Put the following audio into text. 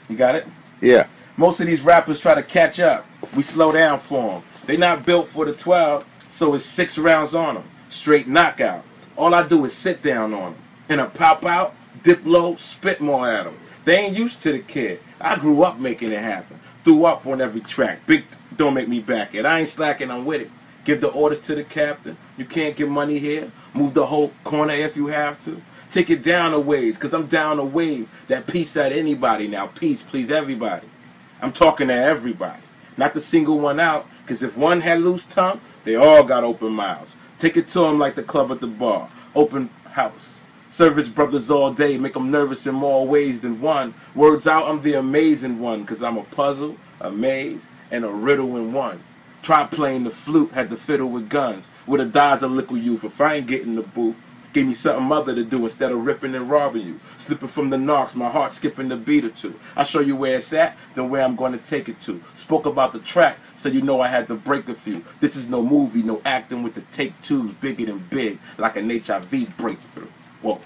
You got it? Yeah. Most of these rappers try to catch up. We slow down for them. They not built for the 12, so it's 6 rounds on them. Straight knockout. All I do is sit down on them. And a pop out, dip low, spit more at them. They ain't used to the kid. I grew up making it happen. Threw up on every track. Big don't make me back it. I ain't slacking, I'm with it. Give the orders to the captain. You can't get money here. Move the whole corner if you have to. Take it down a ways, cause I'm down a wave. That peace at anybody now. Peace, please everybody. I'm talking to everybody. Not the single one out, cause if one had loose tongue, they all got open mouths. Take it to them like the club at the bar. Open house. Service brothers all day, make them nervous in more ways than one. Words out, I'm the amazing one, cause I'm a puzzle, a maze, and a riddle in one. Try playing the flute, had to fiddle with guns. With a dies a liquid youth, if I ain't getting the booth. Give me something other to do instead of ripping and robbing you. Slipping from the knocks, my heart skipping the beat or two. I show you where it's at, then where I'm going to take it to. Spoke about the track, so you know I had to break a few. This is no movie, no acting with the take twos, bigger than big, like an HIV breakthrough. Whoa.